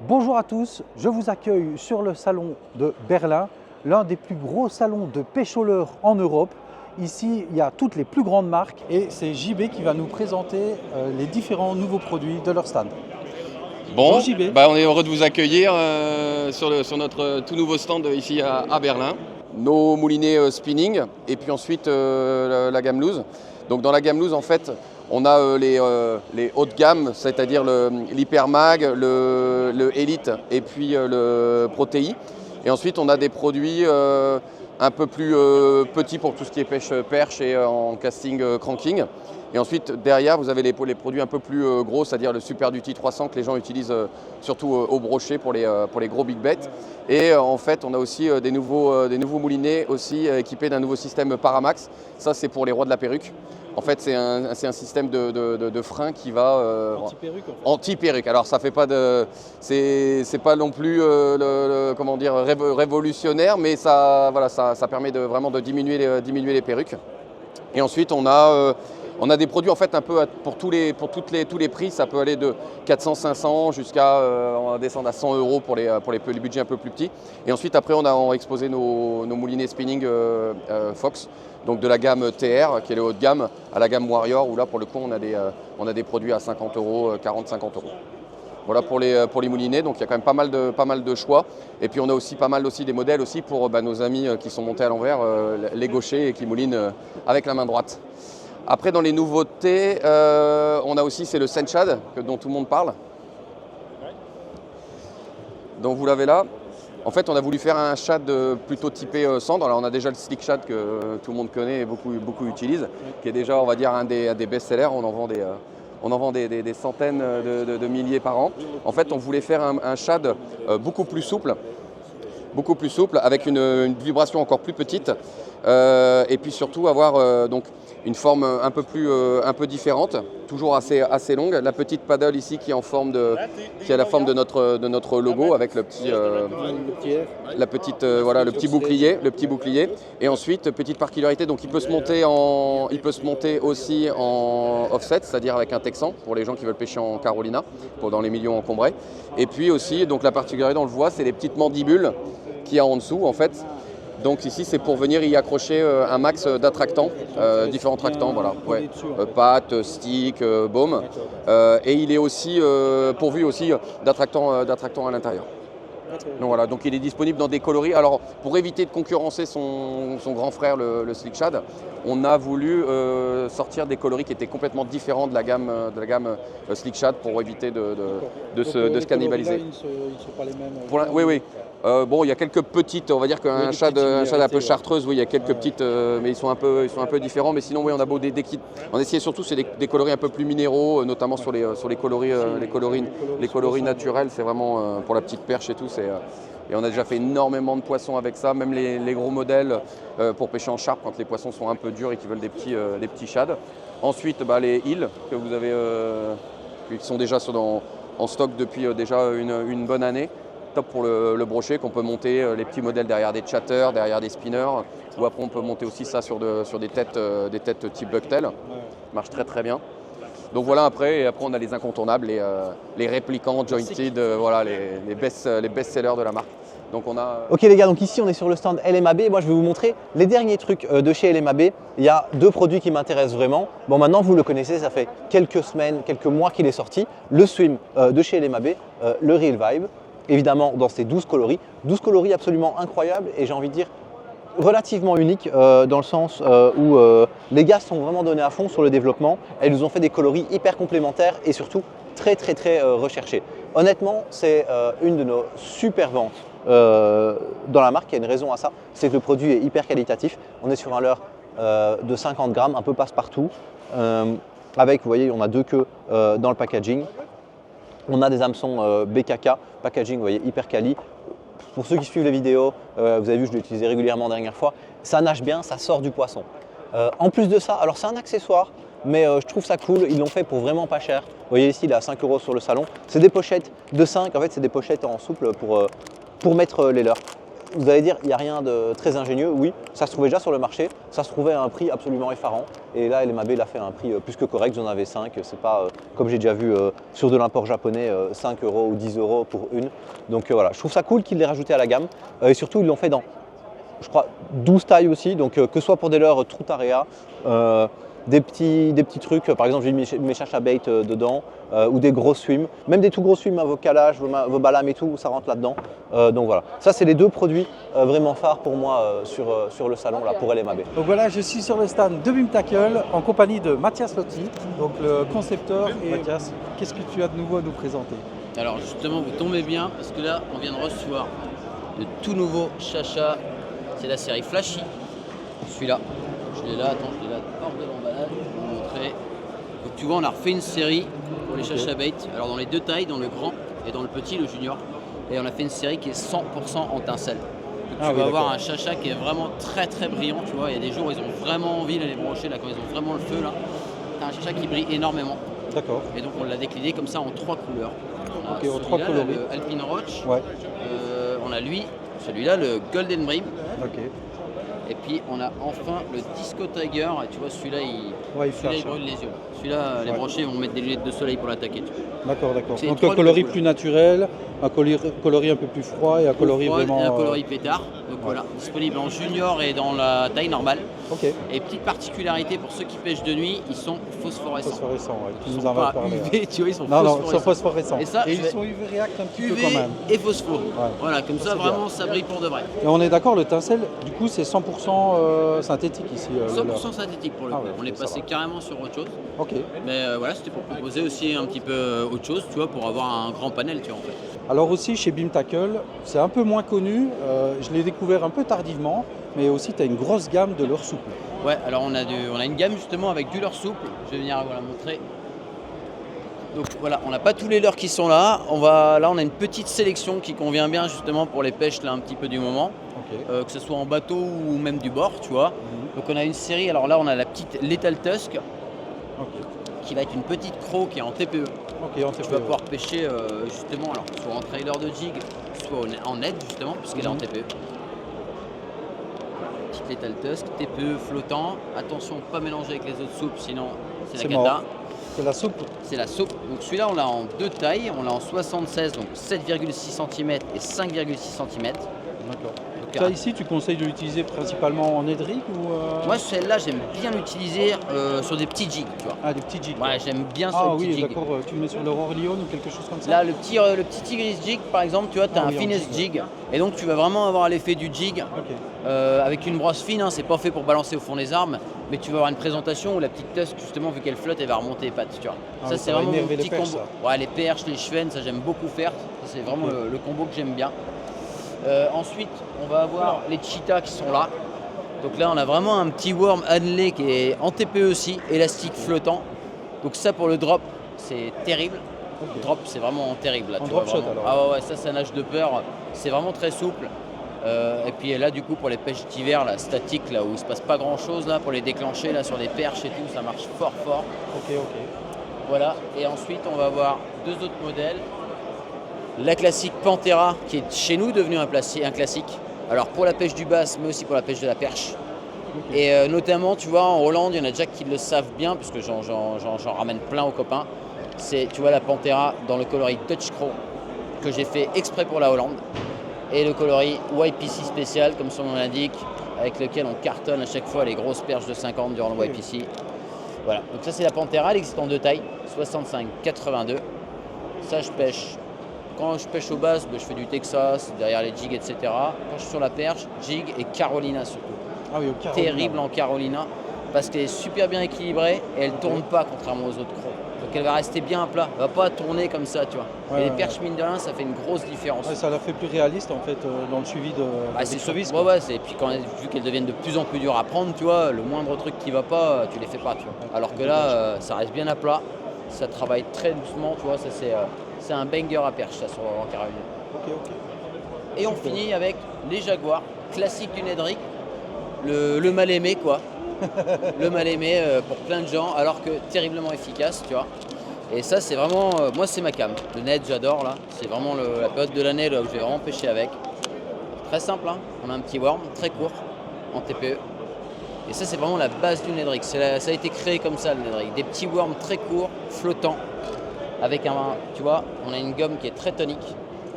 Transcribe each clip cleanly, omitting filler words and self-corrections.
Bonjour à tous, je vous accueille sur le salon de Berlin, l'un des plus gros salons de pêche au leurre en Europe. Ici, il y a toutes les plus grandes marques et c'est JB qui va nous présenter les différents nouveaux produits de leur stand. Bon, Bonjour JB. on est heureux de vous accueillir sur notre tout nouveau stand ici à Berlin. Nos moulinets spinning et puis ensuite la gamme loose. Donc dans la gamme loose, en fait, on a les haut de gamme, c'est-à-dire l'Hypermag, le Elite et puis le Protei. Et ensuite, on a des produits un peu plus petits pour tout ce qui est pêche-perche et en casting cranking. Et ensuite, derrière, vous avez les produits un peu plus gros, c'est-à-dire le Super Duty 300 que les gens utilisent surtout au brochet pour les gros big bets. Et en fait, on a aussi des nouveaux moulinets aussi équipés d'un nouveau système Paramax. Ça, c'est pour les rois de la perruque. En fait, c'est un système de frein qui va Anti-perruque. Anti-perruque. Alors, ça fait pas de, c'est pas non plus comment dire révolutionnaire, mais ça permet vraiment de diminuer les perruques. Et ensuite, on a des produits en fait un peu pour tous les prix. Ça peut aller de 400-500 jusqu'à on va descendre à 100 € pour les budgets un peu plus petits. Et ensuite, après, on a exposé nos moulinets spinning Fox. Donc de la gamme TR, qui est le haut de gamme, à la gamme Warrior, où là, pour le coup, on a des produits à 50 €, 40-50 €. Voilà pour les moulinets, donc il y a quand même pas mal de choix. Et puis on a aussi pas mal des modèles aussi pour nos amis qui sont montés à l'envers, les gauchers et qui moulinent avec la main droite. Après, dans les nouveautés, on a aussi, c'est le Senshad, dont tout le monde parle. Donc vous l'avez là. En fait, on a voulu faire un shad plutôt typé cendre. Alors, on a déjà le Slick Shad que tout le monde connaît et beaucoup utilise, qui est déjà, on va dire, un des best-sellers. On en vend des centaines de milliers par an. En fait, on voulait faire un shad beaucoup plus souple, avec une vibration encore plus petite, et puis surtout avoir donc une forme un peu différente, toujours assez longue. La petite paddle ici qui a la forme de notre logo avec le petit bouclier. Et ensuite, petite particularité, donc il peut se monter aussi en offset, c'est-à-dire avec un texan pour les gens qui veulent pêcher en Carolina, dans les milieux encombrés. Et puis aussi, donc la particularité, on le voit, c'est les petites mandibules qu'il y a en dessous en fait. Donc ici c'est pour venir y accrocher un max d'attractants, différents tractants, voilà, ouais. Pattes, sticks, baume. Et il est aussi pourvu aussi d'attractants à l'intérieur. Donc voilà, donc il est disponible dans des coloris. Alors pour éviter de concurrencer son grand frère le Slick Shad, on a voulu sortir des coloris qui étaient complètement différents de la gamme Slick Shad pour éviter de se cannibaliser. Ils ne sont pas les mêmes. Oui. Bon, il y a quelques petites, on va dire qu'un shad un peu chartreuse, oui, il y a quelques petites, mais ils sont un peu différents. Mais sinon, oui, on a beau des kits. On essayait surtout, c'est des coloris un peu plus minéraux, notamment sur les coloris naturels. C'est vraiment pour la petite perche et tout. Et on a déjà fait énormément de poissons avec ça, même les gros modèles pour pêcher en charpe quand les poissons sont un peu durs et qu'ils veulent des petits shads. Ensuite, les îles que vous avez, qui sont déjà en stock depuis déjà une bonne année. Top pour le brochet, qu'on peut monter les petits modèles derrière des chatters, derrière des spinners, ou après on peut monter aussi ça sur des têtes type bucktail. Ça marche très bien. Donc voilà, après on a les incontournables, les réplicants, jointed, voilà, les best-sellers de la marque. Donc on a... Ok les gars, donc ici on est sur le stand LMAB. Moi je vais vous montrer les derniers trucs de chez LMAB. Il y a deux produits qui m'intéressent vraiment. Bon, maintenant vous le connaissez, ça fait quelques semaines, quelques mois qu'il est sorti. Le Swim de chez LMAB, le Real Vibe. Évidemment dans ces 12 coloris. 12 coloris absolument incroyables et j'ai envie de dire relativement uniques dans le sens où les gars sont vraiment donnés à fond sur le développement. Elles nous ont fait des coloris hyper complémentaires et surtout très recherchés. Honnêtement, c'est une de nos super ventes dans la marque. Il y a une raison à ça, c'est que le produit est hyper qualitatif. On est sur un leurre de 50 grammes, un peu passe-partout. Avec, vous voyez, on a deux queues dans le packaging. On a des hameçons BKK, packaging, vous voyez, hyper quali. Pour ceux qui suivent les vidéos, vous avez vu, je l'ai utilisé régulièrement la dernière fois. Ça nage bien, ça sort du poisson. En plus de ça, alors c'est un accessoire, mais je trouve ça cool. Ils l'ont fait pour vraiment pas cher. Vous voyez ici, il est à 5 € sur le salon. C'est des pochettes de 5, en fait, c'est des pochettes en souple pour mettre les leurres. vous allez dire, il n'y a rien de très ingénieux. Oui, ça se trouvait déjà sur le marché, ça se trouvait à un prix absolument effarant. Et là, LMAB l'a fait à un prix plus que correct, vous en avez 5. C'est pas, comme j'ai déjà vu sur de l'import japonais, 5 € ou 10 € pour une. Donc voilà, je trouve ça cool qu'ils l'aient rajouté à la gamme. Et surtout, ils l'ont fait dans, je crois, 12 tailles aussi. Donc que ce soit pour des leurres Trutarea, des petits trucs, par exemple j'ai mis mes chacha bait dedans, ou des gros swims, même des tout gros swims, vos calages, vos balames et tout, ça rentre là-dedans. Donc voilà, ça c'est les deux produits vraiment phares pour moi sur le salon là, pour LMAB. Donc voilà, je suis sur le stand de Beam Tackle en compagnie de Mathias Lotti, donc le concepteur. Et Mathias, qu'est-ce que tu as de nouveau à nous présenter? Alors justement, vous tombez bien parce que là, on vient de recevoir de tout nouveau chacha. C'est la série Flashy. Celui-là, je l'ai là, attends, je l'ai là hors de l'emballage, je vais vous montrer. Donc tu vois, on a refait une série pour les chacha bait. Alors dans les deux tailles, dans le grand et dans le petit, le junior. Et on a fait une série qui est 100% en tincelle. Donc tu vas avoir un chacha qui est vraiment très très brillant, tu vois. Il y a des jours où ils ont vraiment envie d'aller brocher, là, quand ils ont vraiment le feu, là. T'as un chacha qui brille énormément. D'accord. Et donc on l'a décliné comme ça en 3 couleurs. On a en 3 coloris. le Alpine Roach. Ouais. On a lui, celui-là, le Golden Brim. Ok. Et puis on a enfin le Disco Tiger. Et tu vois, celui-là, il flash. brûle les yeux. Celui-là, les brochés vont mettre des lunettes de soleil pour l'attaquer. D'accord, d'accord. C'est Donc trois un coloris couleurs. plus naturel, un coloris un peu plus froid et un coloris vraiment. Et un coloris pétard. Donc voilà, disponible en junior et dans la taille normale. Ok. Et petite particularité pour ceux qui pêchent de nuit, ils sont phosphorescents. Phosphorescents, ouais. Tu Ils nous sont en vas pas parler. UV, tu vois, ils sont Non, non, ils phosphorescents. sont phosphorescents. Et ça, ils je vais- sont UV React un petit peu UV quand même. et phosphore. Voilà, comme ça, c'est vraiment, bien. ça brille pour de vrai. Et on est d'accord, le tincelle, du coup, c'est 100% synthétique ici. le 100% leurre. synthétique pour le Ah coup. ouais, On est ça passé va. carrément sur autre chose. Ok. Mais voilà, c'était pour proposer aussi un petit peu autre chose, tu vois, pour avoir un grand panel, tu vois, en fait. Alors aussi, chez Beam Tackle, c'est un peu moins connu. Je l'ai découvert un peu tardivement, mais aussi, tu as une grosse gamme de leurres souples. Ouais, alors on a une gamme justement avec du leurre souple. Je vais venir vous la montrer. Donc voilà, on n'a pas tous les leurres qui sont là. Là, on a une petite sélection qui convient bien justement pour les pêches là un petit peu du moment. Ok. Que ce soit en bateau ou même du bord, tu vois. Donc on a une série, alors là on a la petite Lethal Tusk Ok. qui va être une petite croc qui est en TPE. Ok, on Tu vas pouvoir pêcher justement, alors soit en trailer de jig, soit en net justement, puisqu'elle est en TPE. Petite Lethal Tusk, TPE flottant. Attention, pas mélanger avec les autres soupes, sinon c'est C'est la cata. mort. C'est la soupe. C'est la soupe. Donc celui-là, on l'a en deux tailles. On l'a en 76, donc 7,6 cm et 5,6 cm. D'accord. Donc, Ça, ici, tu conseilles de l'utiliser principalement en édrique ou moi, celle-là, j'aime bien l'utiliser sur des petits jigs, tu vois. Ah, des petits jigs. Ouais, j'aime bien sur Ah les petits oui, jigs. d'accord. Tu le mets sur l'Aurore Lyon ou quelque chose comme ça. Là, le petit Tigris jig, par exemple, tu vois, tu as Ah un oui, en finesse jig, jig. Et donc, tu vas vraiment avoir l'effet du jig Ok. avec une brosse fine. Hein, c'est pas fait pour balancer au fond des armes. Mais tu vas avoir une présentation où la petite tusk, justement, vu qu'elle flotte, elle va remonter les pattes, tu vois. Ah ça, oui, c'est ça va vraiment mon énerver les petit perches, combo. ça. Ouais, les perches, les chevennes, ça, j'aime beaucoup faire. Ça, c'est vraiment Ok. le combo que j'aime bien. Ensuite, on va avoir les cheetahs qui sont là. Donc là, on a vraiment un petit worm Hanley qui est en TPE aussi, élastique flottant. Donc ça, pour le drop, c'est terrible. Ok. Le drop, c'est vraiment terrible. Là, En tu drop vois, shot, vraiment. alors. Ah ouais, ça, c'est un nage de peur. C'est vraiment très souple. Et puis là, du coup, pour les pêches d'hiver, là, statiques, là où il se passe pas grand-chose, là, pour les déclencher, là, sur des perches et tout, ça marche fort, fort. Ok, ok. Voilà. Et ensuite, on va avoir deux autres modèles. La classique Panthera, qui est chez nous devenue un classique. Alors pour la pêche du bass, mais aussi pour la pêche de la perche. Ok. Et notamment, tu vois, en Hollande, il y en a déjà qui le savent bien, puisque j'en ramène plein aux copains. C'est, tu vois, la Panthera dans le coloris Dutch Crow, que j'ai fait exprès pour la Hollande. Et le coloris YPC spécial, comme son nom l'indique, avec lequel on cartonne à chaque fois les grosses perches de 50 durant le YPC. Voilà, donc ça c'est la Panthera, elle existe en deux tailles, 65-82. Ça je pêche. Quand je pêche au bass, je fais du Texas, derrière les jigs, etc. Quand je suis sur la perche, jig et Carolina surtout. Ah oui, au Carolina. Terrible en Carolina, parce qu'elle est super bien équilibrée et elle ne tourne pas contrairement aux autres crocs. Donc elle va rester bien à plat, elle va pas tourner comme ça, tu vois. Ouais, et les ouais, perches mine de rien, ça fait une grosse différence. Ouais, ça l'a fait plus réaliste en fait dans le suivi de Bah, des c'est crevisses, sûr. quoi. Ouais, et puis vu qu'elles deviennent de plus en plus dures à prendre, tu vois, le moindre truc qui va pas, tu les fais pas, tu vois. Alors que là, ça reste bien à plat, ça travaille très doucement, tu vois, ça c'est un banger à perche, ça, en Carolina. Ok, ok. Et on Super. finit avec les Jaguars, classique du Nedrick, le mal aimé, quoi. Le mal aimé pour plein de gens, alors que terriblement efficace, tu vois. Et ça, c'est vraiment, moi, c'est ma cam. Le Ned, j'adore, là. C'est vraiment la période de l'année là, où je vais vraiment pêcher avec. Très simple, hein. On a un petit worm très court en TPE. Et ça, c'est vraiment la base du Nedrig. Ça a été créé comme ça, le Nedrig. Des petits worms très courts, flottants, avec tu vois, on a une gomme qui est très tonique.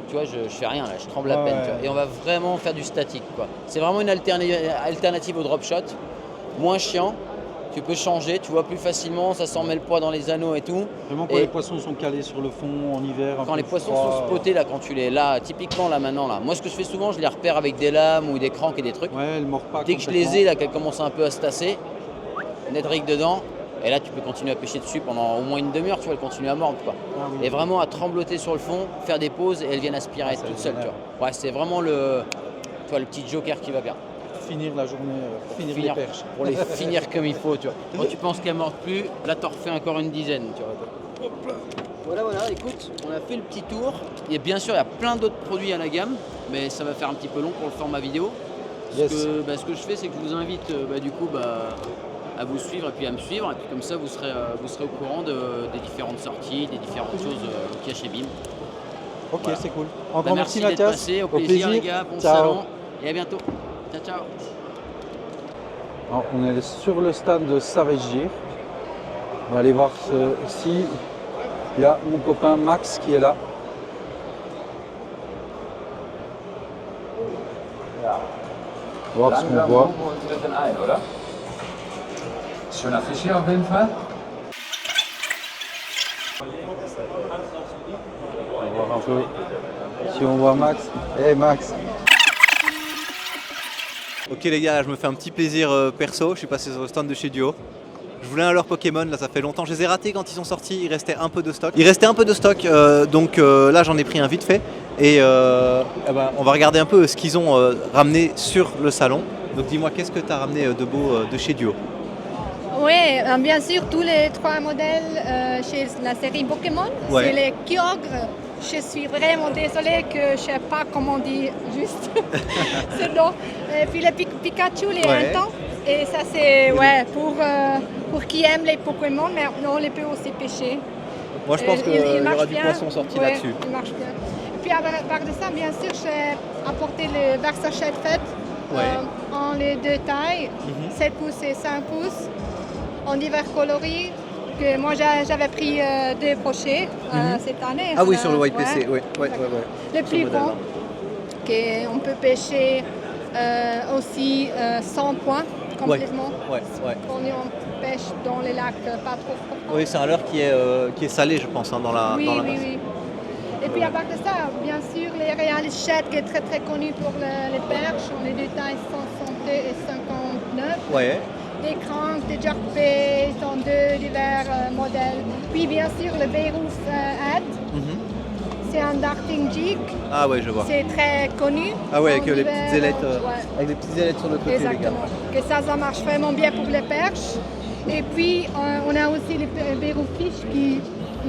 Tu vois, je fais rien là, je tremble à peine. Tu vois. Et on va vraiment faire du statique, quoi. C'est vraiment une alternative au drop shot, moins chiant. Tu peux changer, tu vois plus facilement, ça s'en met le poids dans les anneaux et tout. Vraiment quand les poissons sont calés sur le fond en hiver. Quand les poissons sont spotés là, quand tu les là, typiquement là maintenant là. Moi ce que je fais souvent, je les repère avec des lames ou des cranks et des trucs. Ouais, elles mordent pas. Dès que je les ai là, qu'elles commencent un peu à se tasser, Nedrig dedans. Et là, tu peux continuer à pêcher dessus pendant au moins une demi-heure, tu vois, elles continuent à mordre, quoi. Ah, oui. Et vraiment à trembloter sur le fond, faire des pauses et elles viennent aspirer toutes seules, tu vois. Ouais, c'est vraiment le petit joker qui va bien. Finir la journée, finir les perches. Pour les finir comme il faut, tu vois. Quand tu penses qu'elles ne mordent plus, là, t'en refais encore une dizaine, tu vois. Voilà, écoute, on a fait le petit tour. Et bien sûr, il y a plein d'autres produits à la gamme, mais ça va faire un petit peu long pour le format vidéo. Ce que je fais, c'est que je vous invite, à vous suivre et puis à me suivre. Et puis comme ça, vous serez au courant des différentes sorties, des différentes choses qu'il y a chez BIM. Ok, Voilà. c'est cool. Encore Merci merci d'être Mathias. passé. Au plaisir les gars, bon Ciao. salon. Et à bientôt. Ciao, ciao. Alors, on est sur le stand de Savage Gear. On va aller voir ici. Il y a mon copain Max qui est là. On va voir ce qu'on voit. Schöner Fisch hier auf jeden Fall. On va voir un peu si on voit Max. Hey Max. Ok les gars, là, je me fais un petit plaisir perso, je suis passé sur le stand de chez Duo. Je voulais un leur Pokémon, là ça fait longtemps, je les ai ratés quand ils sont sortis, il restait un peu de stock. Donc là j'en ai pris un vite fait et on va regarder un peu ce qu'ils ont ramené sur le salon. Donc dis-moi, qu'est-ce que tu as ramené de beau de chez Duo? Oui, bien sûr, tous les 3 modèles chez la série Pokémon, Ouais. c'est les Kyogre. Je suis vraiment désolée que je ne sais pas comment dire juste ce nom. Et puis les Pikachu, les Ouais. intenses. Et ça, c'est pour qui aime les Pokémon, mais on les peut aussi pêcher. Moi je pense Il qu'il y marche aura du bien. poisson sorti Ouais, là-dessus. il marche bien. Et puis à part de ça, bien sûr, j'ai apporté le Versace Fête en les 2 tailles, 7 pouces et 5 pouces, en divers coloris. Que moi j'avais pris 2 brochets cette année. Ah oui, sur le white Ouais. PC, oui. Ouais. Le Ce plus modèle-là. grand, qu'on peut pêcher aussi 100 points complètement. Ouais. Quand on pêche dans les lacs pas trop profonds. Oui, c'est un leurre qui est salé, je pense, hein, dans la Oui. masse. Et puis à part de ça, bien sûr, les Realis Chat qui est très très connu pour les perches. On est des tailles 162 et 59. Ouais. Des cranks, des jerkbaits, en 2 divers modèles. Puis bien sûr le Beirut Ad, c'est un darting jig, Ah ouais, je vois. c'est très connu. Ah ouais, En avec les divers, petites ailettes, ouais. avec les petites ailettes sur le côté, les gars. Exactement. Que ça marche vraiment bien pour les perches. Et puis on a aussi les Beirut Fish qui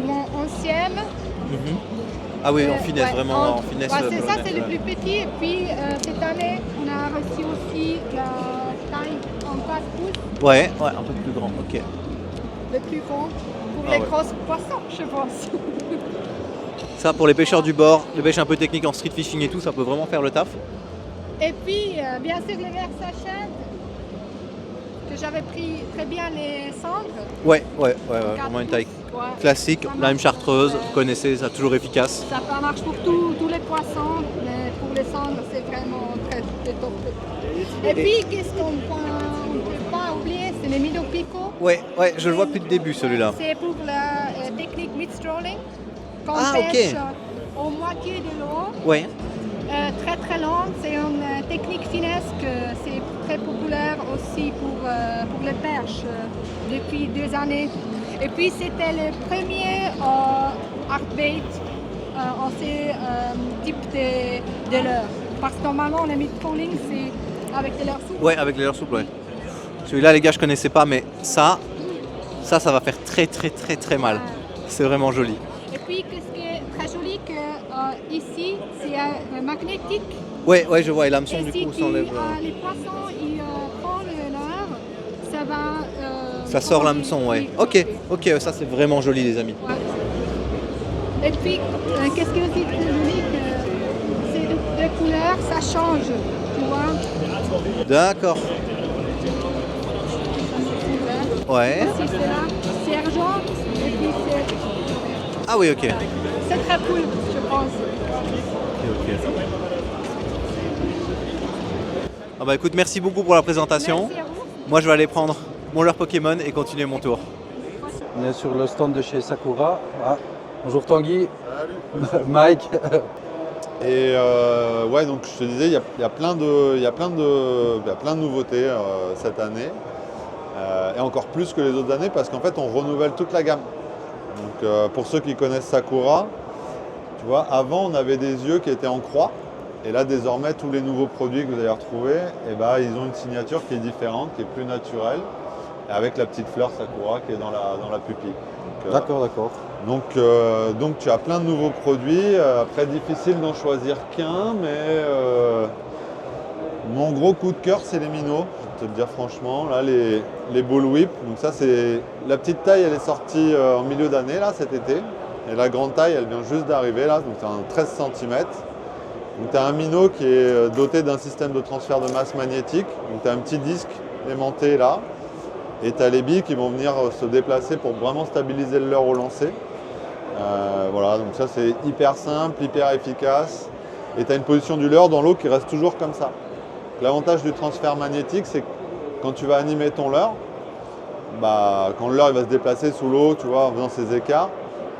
vont anciennes. Ah oui, en finesse, Ouais, vraiment en finesse. ouais, c'est ça, honnête, c'est le ouais. plus petit. Et puis cette année, on a reçu aussi la taille en 4 pouces, Ouais, un peu plus grand, ok. le plus grand, pour Ah les ouais. grosses poissons, je pense. Ça, pour les pêcheurs du bord, les pêches un peu techniques en street fishing et tout, ça peut vraiment faire le taf. Et puis, bien sûr, les Versace, que j'avais pris très bien les cendres. Ouais, quatre vraiment une taille pouces. Ouais. classique, Ça lime marche, chartreuse, ouais. vous connaissez, ça toujours efficace. Ça marche pour tous les poissons, mais pour les cendres, c'est vraiment très top. Et puis, qu'est-ce qu'on ne peut pas oublier, c'est les Mido Pico. Ouais, je le vois depuis le début celui-là. C'est pour la technique mid-strolling. Qu'on Ah, ok. pêche au moitié de l'eau. Ouais, Très très lente, c'est une technique finesse que c'est très populaire aussi pour les perches depuis 2 années. Et puis c'était le premier art bait en ces types de leurres. Parce que normalement les mid-trolling c'est avec des leurres souples. ouais, avec les leurres souples, ouais. Celui-là, les gars, je connaissais pas, mais ça va faire très mal. C'est vraiment joli. Et puis ce qui est très joli que ici c'est magnétique. Ouais, je vois, et l'hameçon Et du si coup tu, s'enlève. les poissons ils prennent le leurre, ça va. Ça sort prendre l'hameçon, ouais. les- Ok, ça c'est vraiment joli, les amis. Ouais. Et puis, qu'est-ce qui est aussi très joli, que c'est de couleurs. couleurs, ça change, tu vois. D'accord. Ça, c'est vert. Ouais. Aussi, c'est là, c'est argent, et puis c'est... Ah oui, ok. C'est très cool, je pense. Ok. Ah bah écoute, merci beaucoup pour la présentation. Merci à vous. Moi, je vais aller prendre mon leurre Pokémon et continuer mon tour. On est sur le stand de chez Sakura. Ah, bonjour Tanguy. Mike. Et ouais, donc je te disais, il y a plein de nouveautés cette année. Et encore plus que les autres années parce qu'en fait, on renouvelle toute la gamme. Donc pour ceux qui connaissent Sakura, tu vois, avant, on avait des yeux qui étaient en croix. Et là, désormais, tous les nouveaux produits que vous allez retrouver, eh ben, ils ont une signature qui est différente, qui est plus naturelle, et avec la petite fleur Sakura qui est dans la pupille. D'accord. Donc tu as plein de nouveaux produits. Après, difficile d'en choisir qu'un, mais mon gros coup de cœur, c'est les minots. Je vais te le dire franchement, là, les ball whip. Donc ça, c'est la petite taille, elle est sortie en milieu d'année là cet été, et la grande taille, elle vient juste d'arriver là. Donc c'est un 13 cm. Donc tu as un minot qui est doté d'un système de transfert de masse magnétique. Donc tu as un petit disque aimanté là. Et tu as les billes qui vont venir se déplacer pour vraiment stabiliser le leurre au lancer. Voilà, donc ça c'est hyper simple, hyper efficace. Et tu as une position du leurre dans l'eau qui reste toujours comme ça. L'avantage du transfert magnétique, c'est que quand tu vas animer ton leurre, quand le leurre il va se déplacer sous l'eau, tu vois, en faisant ses écarts,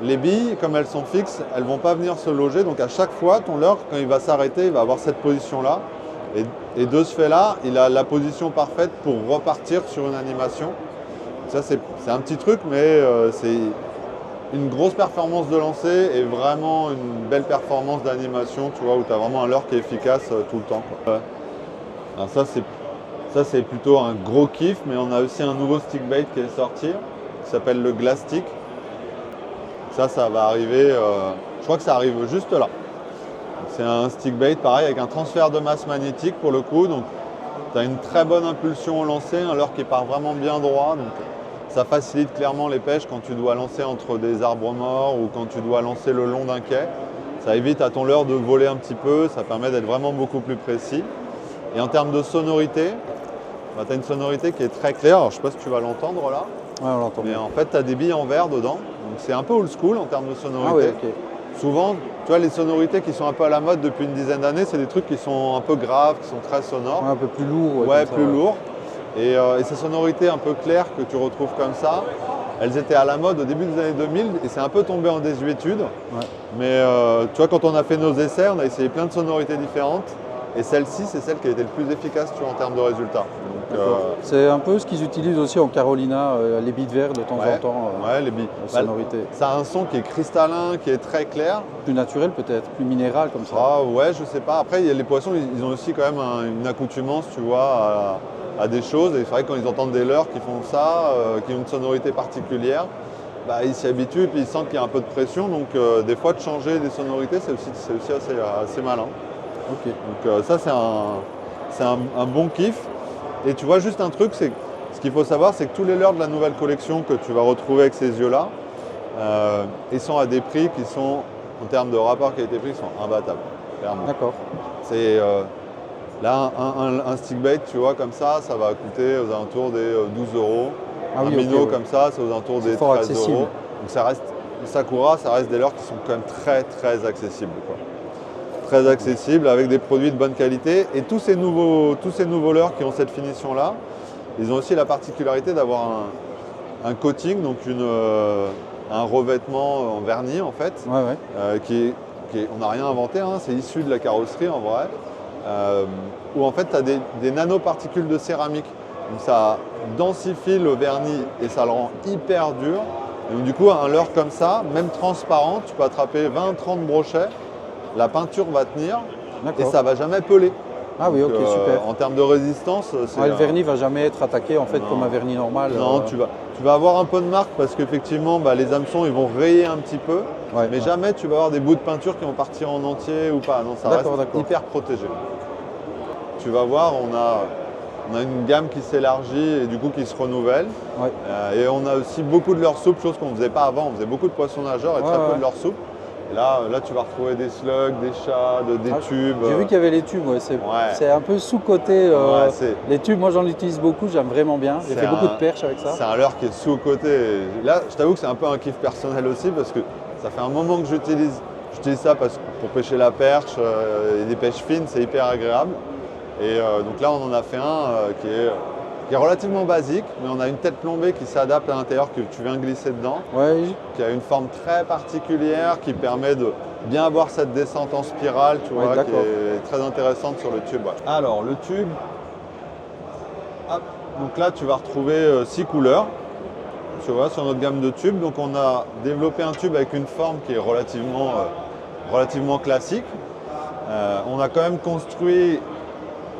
les billes, comme elles sont fixes, elles ne vont pas venir se loger. Donc à chaque fois, ton leurre, quand il va s'arrêter, il va avoir cette position-là. Et de ce fait-là, il a la position parfaite pour repartir sur une animation. Ça, c'est un petit truc, mais c'est une grosse performance de lancer et vraiment une belle performance d'animation, tu vois, où tu as vraiment un leurre qui est efficace tout le temps, quoi. Alors ça, c'est plutôt un gros kiff, mais on a aussi un nouveau stick bait qui est sorti, qui s'appelle le Glass Stick. Ça va arriver, je crois que ça arrive juste là. C'est un stick bait pareil avec un transfert de masse magnétique pour le coup. Donc tu as une très bonne impulsion au lancer, un leurre qui part vraiment bien droit. Donc ça facilite clairement les pêches quand tu dois lancer entre des arbres morts ou quand tu dois lancer le long d'un quai. Ça évite à ton leurre de voler un petit peu, ça permet d'être vraiment beaucoup plus précis. Et en termes de sonorité, tu as une sonorité qui est très claire. Alors, je ne sais pas si tu vas l'entendre là. Ouais, on l'entend Mais bien. en fait, tu as des billes en verre dedans. Donc c'est un peu old school en termes de sonorité. Ah ouais, ok. Souvent, tu vois, les sonorités qui sont un peu à la mode depuis une dizaine d'années, c'est des trucs qui sont un peu graves, qui sont très sonores. Ouais, un peu plus lourd. Ouais, comme ça, plus lourds. Et ces sonorités un peu claires que tu retrouves comme ça, elles étaient à la mode au début des années 2000 et c'est un peu tombé en désuétude. Ouais. Mais tu vois, quand on a fait nos essais, on a essayé plein de sonorités différentes. Et celle-ci, c'est celle qui a été le plus efficace, tu vois, en termes de résultats. Donc, C'est un peu ce qu'ils utilisent aussi en Carolina, les billes de verre de temps ouais, en temps, ouais, les billes. la sonorité. Ça a un son qui est cristallin, qui est très clair. Plus naturel peut-être, plus minéral comme ça. Ah ouais, je sais pas. Après, les poissons, ils ont aussi quand même une accoutumance, tu vois, à des choses. Et c'est vrai que quand ils entendent des leurres qui font ça, qui ont une sonorité particulière, ils s'y habituent et puis ils sentent qu'il y a un peu de pression. Donc des fois, de changer des sonorités, c'est aussi assez malin. Ok. Donc ça, c'est un bon kiff. Et tu vois, juste un truc, ce qu'il faut savoir, c'est que tous les leurres de la nouvelle collection que tu vas retrouver avec ces yeux-là, ils sont à des prix qui sont, en termes de rapport qualité-prix, sont imbattables, clairement. D'accord. C'est là, un stick bait, tu vois, comme ça va coûter aux alentours des 12 €. Ah un oui, ok, minot ouais. comme ça, c'est aux alentours des fort 13 €. accessible. Donc ça reste, Sakura, ça reste des leurres qui sont quand même très très accessibles, quoi. Très accessibles avec des produits de bonne qualité. Et tous ces nouveaux leurres qui ont cette finition-là, ils ont aussi la particularité d'avoir un coating, donc un revêtement en vernis en fait, Ouais. on n'a rien inventé, hein, c'est issu de la carrosserie en vrai, où en fait tu as des nanoparticules de céramique. Donc ça densifie le vernis et ça le rend hyper dur. Et donc du coup un leurre comme ça, même transparent, tu peux attraper 20-30 brochets, la peinture va tenir et D'accord. ça va jamais peler. Ah oui, ok, Donc, super. En termes de résistance, Ouais, le vernis va jamais être attaqué en fait Non. comme un vernis normal. Non, tu vas avoir un peu de marque parce qu'effectivement les hameçons ils vont rayer un petit peu, Ouais, mais ouais. jamais tu vas avoir des bouts de peinture qui vont partir en entier ou pas. Non, ça reste D'accord. hyper protégé. Tu vas voir, on a une gamme qui s'élargit et du coup qui se renouvelle. Ouais. Et on a aussi beaucoup de leurres souples, chose qu'on ne faisait pas avant. On faisait beaucoup de poissons nageurs et très peu de leurres souples. Et là, tu vas retrouver des slugs, des shad, des tubes. J'ai vu qu'il y avait les tubes, ouais. C'est un peu sous-coté. Les tubes, moi j'en utilise beaucoup, j'aime vraiment bien. J'ai fait beaucoup de perches avec ça. C'est un leurre qui est sous-coté. Là, je t'avoue que c'est un peu un kiff personnel aussi parce que ça fait un moment que j'utilise ça pour pêcher la perche et des pêches fines, c'est hyper agréable. Et donc là, on en a fait un qui est relativement basique, mais on a une tête plombée qui s'adapte à l'intérieur, que tu viens glisser dedans, qui a une forme très particulière, qui permet de bien avoir cette descente en spirale, tu vois, qui est très intéressante sur le tube. Ouais. Alors, le tube, hop, donc là, tu vas retrouver 6 couleurs, tu vois, sur notre gamme de tubes. Donc, on a développé un tube avec une forme qui est relativement classique. On a quand même construit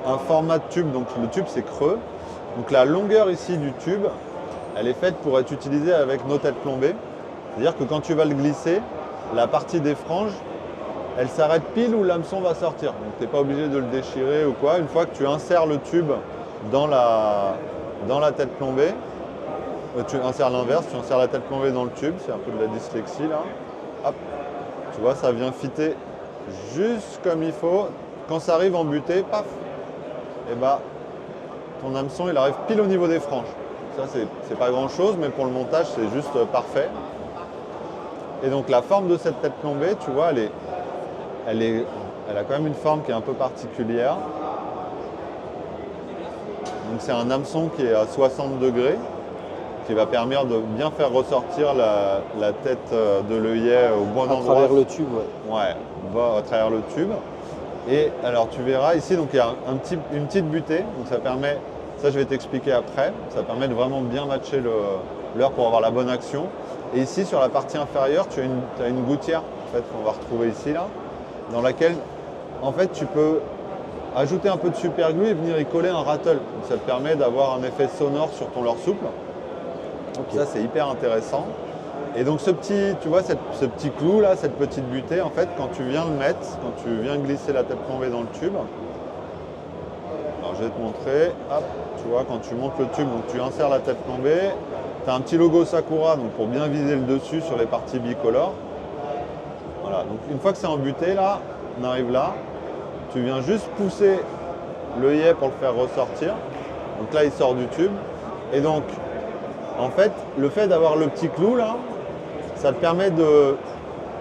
un format de tube, donc le tube, c'est creux. Donc la longueur ici du tube, elle est faite pour être utilisée avec nos têtes plombées. C'est-à-dire que quand tu vas le glisser, la partie des franges, elle s'arrête pile où l'hameçon va sortir. Donc tu n'es pas obligé de le déchirer ou quoi. Une fois que tu insères le tube dans la tête plombée, tu insères l'inverse, tu insères la tête plombée dans le tube, c'est un peu de la dyslexie là. Hop, tu vois, ça vient fitter juste comme il faut. Quand ça arrive en butée, paf, et bah ton hameçon il arrive pile au niveau des franges. Ça c'est pas grand chose, mais pour le montage c'est juste parfait. Et donc la forme de cette tête plombée, tu vois, elle a quand même une forme qui est un peu particulière. Donc c'est un hameçon qui est à 60 degrés, qui va permettre de bien faire ressortir la tête de l'œillet au bon endroit. À travers le tube, Ouais, à travers le tube. Et alors tu verras ici, donc il y a une petite butée, donc ça permet, ça je vais t'expliquer après, ça permet de vraiment bien matcher leurre pour avoir la bonne action. Et ici sur la partie inférieure, tu as une gouttière en fait, qu'on va retrouver ici là, dans laquelle en fait tu peux ajouter un peu de super glue et venir y coller un rattle. Donc, ça te permet d'avoir un effet sonore sur ton leurre souple. Okay. Ça c'est hyper intéressant. Et donc ce petit clou là, cette petite butée, en fait, quand tu viens le mettre, quand tu viens glisser la tête plombée dans le tube, alors je vais te montrer, hop, tu vois, quand tu montes le tube, donc tu insères la tête plombée, tu as un petit logo Sakura donc pour bien viser le dessus sur les parties bicolores. Voilà, donc une fois que c'est embuté là, on arrive là, tu viens juste pousser l'œillet pour le faire ressortir. Donc là il sort du tube. Et donc en fait, le fait d'avoir le petit clou là, ça te permet de ne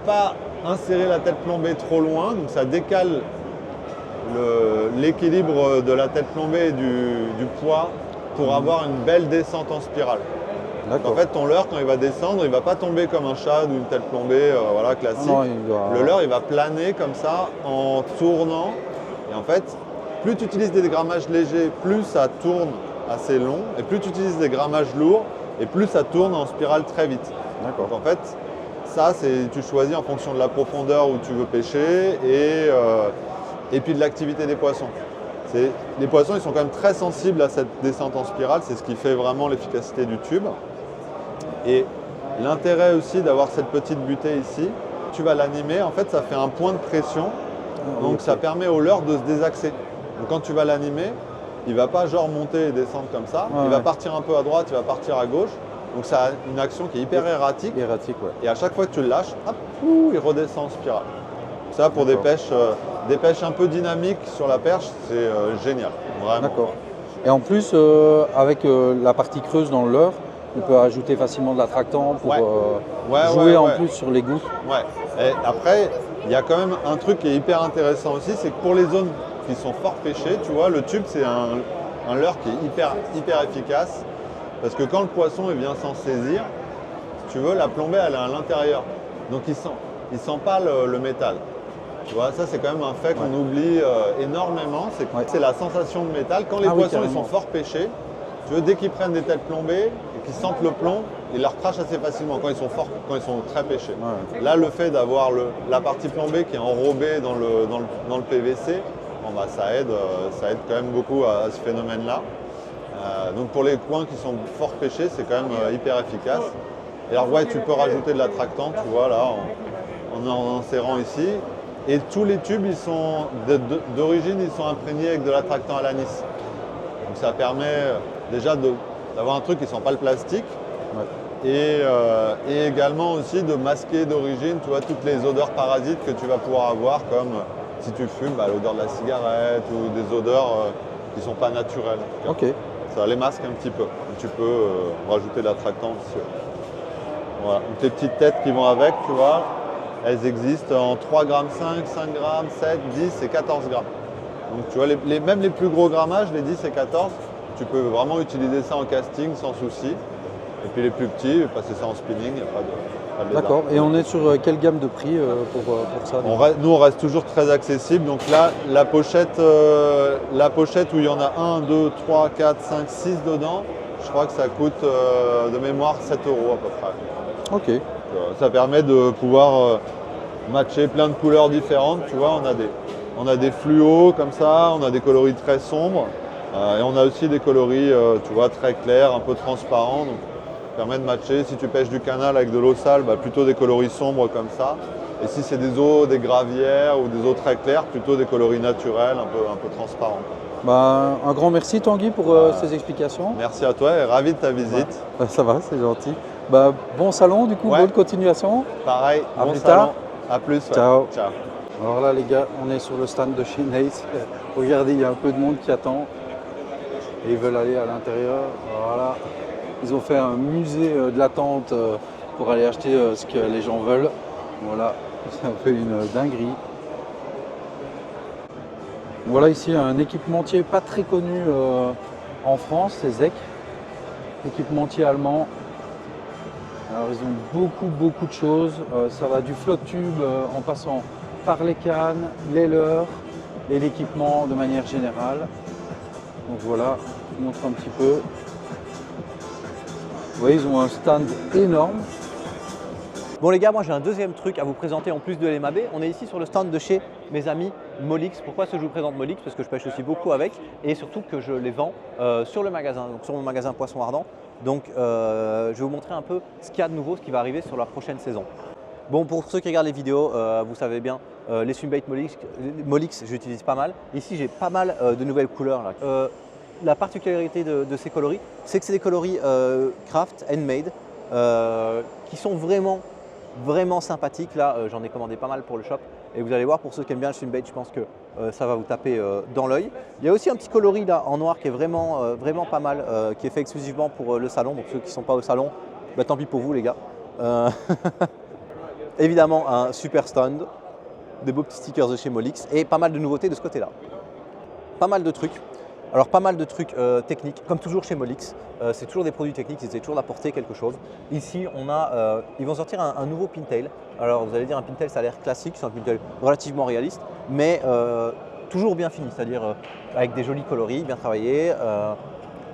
pas insérer la tête plombée trop loin, donc ça décale l'équilibre de la tête plombée et du poids pour avoir une belle descente en spirale. Donc en fait, ton leurre, quand il va descendre, il ne va pas tomber comme un shad ou une tête plombée voilà, classique. Non, le leurre, il va planer comme ça en tournant. Et en fait, plus tu utilises des grammages légers, plus ça tourne assez long. Et plus tu utilises des grammages lourds, et plus ça tourne en spirale très vite. Donc en fait, ça, tu choisis en fonction de la profondeur où tu veux pêcher et puis de l'activité des poissons. Les poissons, ils sont quand même très sensibles à cette descente en spirale, c'est ce qui fait vraiment l'efficacité du tube. Et l'intérêt aussi d'avoir cette petite butée ici, tu vas l'animer, en fait ça fait un point de pression, donc ça permet au leurre de se désaxer. Donc quand tu vas l'animer, il ne va pas genre monter et descendre comme ça, il va partir un peu à droite, il va partir à gauche, donc ça a une action qui est hyper erratique. Et à chaque fois que tu le lâches, hop, il redescend en spirale. Ça pour des pêches un peu dynamiques sur la perche, c'est génial, vraiment. D'accord. Et en plus, avec la partie creuse dans le leurre, on peut ajouter facilement de l'attractant pour jouer en plus sur les gouttes. Ouais. Et après, il y a quand même un truc qui est hyper intéressant aussi, c'est que pour les zones qui sont fort pêchées, tu vois, le tube c'est un leurre qui est hyper efficace parce que quand le poisson vient s'en saisir, si tu veux, la plombée elle est à l'intérieur, donc il sent pas le métal. Tu vois, ça c'est quand même un fait qu'on oublie énormément, c'est la sensation de métal. Quand les poissons ils sont fort pêchés, tu veux, dès qu'ils prennent des têtes plombées et qu'ils sentent le plomb, ils la recrachent assez facilement quand ils sont forts, quand ils sont très pêchés. Là, le fait d'avoir la partie plombée qui est enrobée dans le PVC, ça aide quand même beaucoup à ce phénomène-là. Donc pour les coins qui sont fort pêchés, c'est quand même hyper efficace. Et alors tu peux rajouter de l'attractant, tu vois, là, en insérant ici. Et tous les tubes, ils sont d'origine, ils sont imprégnés avec de l'attractant à l'anis. Donc ça permet déjà d'avoir un truc qui ne sent pas le plastique. et également aussi de masquer d'origine, tu vois, toutes les odeurs parasites que tu vas pouvoir avoir, comme si tu fumes, l'odeur de la cigarette ou des odeurs qui ne sont pas naturelles. Ok. Ça les masque un petit peu. Tu peux rajouter de l'attractant aussi. Voilà. Donc, les petites têtes qui vont avec, tu vois, elles existent en 3,5 g, 5 g, 7, 10 et 14 g. Donc tu vois, même les plus gros grammages, les 10 et 14, tu peux vraiment utiliser ça en casting sans souci. Et puis les plus petits, passer ça en spinning, il n'y a pas de lézard. D'accord. Et on est sur quelle gamme de prix pour ça? Nous, on reste toujours très accessible. Donc là, la pochette où il y en a 1, 2, 3, 4, 5, 6 dedans, je crois que ça coûte de mémoire 7 € à peu près. Ok. Donc, ça permet de pouvoir matcher plein de couleurs différentes. Tu vois, on a des fluos comme ça, on a des coloris très sombres et on a aussi des coloris tu vois, très clairs, un peu transparents. Donc, ça permet de matcher. Si tu pêches du canal avec de l'eau sale, plutôt des coloris sombres comme ça. Et si c'est des eaux, des gravières ou des eaux très claires, plutôt des coloris naturels, un peu transparents. Un grand merci Tanguy pour ces explications. Merci à toi et ravi de ta visite. Ça va, c'est gentil. Bon salon du coup, Ouais. bonne continuation. Pareil, À bon plus salon. tard. À plus. Ouais. Ciao. Ciao. Alors là les gars, on est sur le stand de chez Nate. Regardez, il y a un peu de monde qui attend. Et ils veulent aller à l'intérieur. Voilà. Ils ont fait un musée de l'attente pour aller acheter ce que les gens veulent. Voilà, c'est un peu une dinguerie. Voilà ici un équipementier pas très connu en France, c'est Zec. Équipementier allemand. Alors ils ont beaucoup de choses. Ça va du flotte tube en passant par les cannes, les leurres et l'équipement de manière générale. Donc voilà, je vous montre un petit peu. Vous voyez, ils ont un stand énorme. Bon les gars, moi j'ai un deuxième truc à vous présenter en plus de l'EMAB. On est ici sur le stand de chez mes amis Molix. Pourquoi est-ce que je vous présente Molix? Parce que je pêche aussi beaucoup avec et surtout que je les vends sur le magasin, donc sur mon magasin Poisson Ardent. Donc je vais vous montrer un peu ce qu'il y a de nouveau, ce qui va arriver sur la prochaine saison. Bon, pour ceux qui regardent les vidéos, vous savez bien, les swimbaits Molix, j'utilise pas mal. Ici j'ai pas mal de nouvelles couleurs là. La particularité de ces coloris, c'est que c'est des coloris craft, handmade, qui sont vraiment sympathiques. Là, j'en ai commandé pas mal pour le shop. Et vous allez voir, pour ceux qui aiment bien le swimbait, je pense que ça va vous taper dans l'œil. Il y a aussi un petit coloris là en noir qui est vraiment pas mal, qui est fait exclusivement pour le salon. Donc ceux qui ne sont pas au salon, tant pis pour vous les gars. Évidemment, un super stand, des beaux petits stickers de chez Molix et pas mal de nouveautés de ce côté-là. Pas mal de trucs. Alors pas mal de trucs techniques, comme toujours chez Molix, c'est toujours des produits techniques, ils essaient toujours d'apporter quelque chose. Ici, ils vont sortir un nouveau pintail. Alors vous allez dire un pintail, ça a l'air classique, c'est un pintail relativement réaliste, mais toujours bien fini, c'est-à-dire avec des jolis coloris, bien travaillés,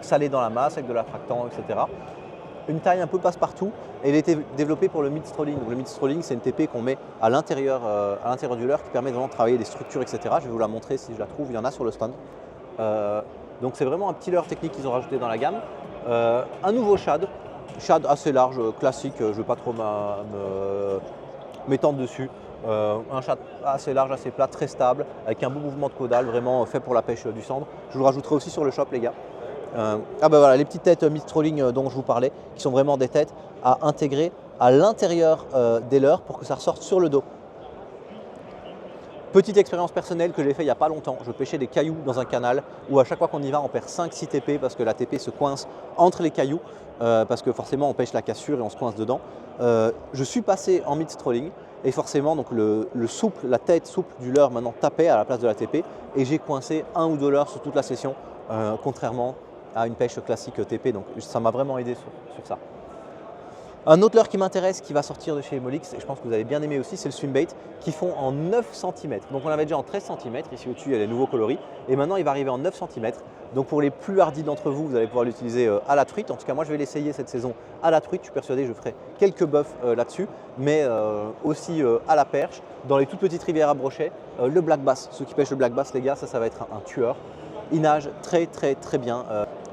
salé dans la masse, avec de l'attractant, etc. Une taille un peu passe-partout, et il a été développé pour le mid-strolling. Donc le mid-strolling, c'est une TP qu'on met à l'intérieur du leurre qui permet vraiment de travailler des structures, etc. Je vais vous la montrer si je la trouve, il y en a sur le stand. Donc c'est vraiment un petit leurre technique qu'ils ont rajouté dans la gamme. Un nouveau shad assez large, classique, je ne vais pas trop m'étendre dessus. Un shad assez large, assez plat, très stable, avec un beau mouvement de caudale, vraiment fait pour la pêche du cendre. Je vous le rajouterai aussi sur le shop les gars. Voilà, les petites têtes mid-strolling dont je vous parlais, qui sont vraiment des têtes à intégrer à l'intérieur des leurres pour que ça ressorte sur le dos. Petite expérience personnelle que j'ai fait il n'y a pas longtemps, je pêchais des cailloux dans un canal où à chaque fois qu'on y va on perd 5-6 TP parce que la TP se coince entre les cailloux parce que forcément on pêche la cassure et on se coince dedans. Je suis passé en mid-strolling et forcément donc la tête souple du leurre maintenant tapait à la place de la TP et j'ai coincé 1 ou 2 leurres sur toute la session contrairement à une pêche classique TP, donc ça m'a vraiment aidé sur ça. Un autre leurre qui m'intéresse, qui va sortir de chez Molix, et je pense que vous avez bien aimé aussi, c'est le swimbait, qui font en 9 cm. Donc on l'avait déjà en 13 cm, ici au-dessus il y a les nouveaux coloris, et maintenant il va arriver en 9 cm. Donc pour les plus hardis d'entre vous, vous allez pouvoir l'utiliser à la truite. En tout cas moi je vais l'essayer cette saison à la truite, je suis persuadé que je ferai quelques buffs là-dessus, mais aussi à la perche, dans les toutes petites rivières à brochet. Le black bass, ceux qui pêchent le black bass les gars, ça va être un tueur. Il nage très bien.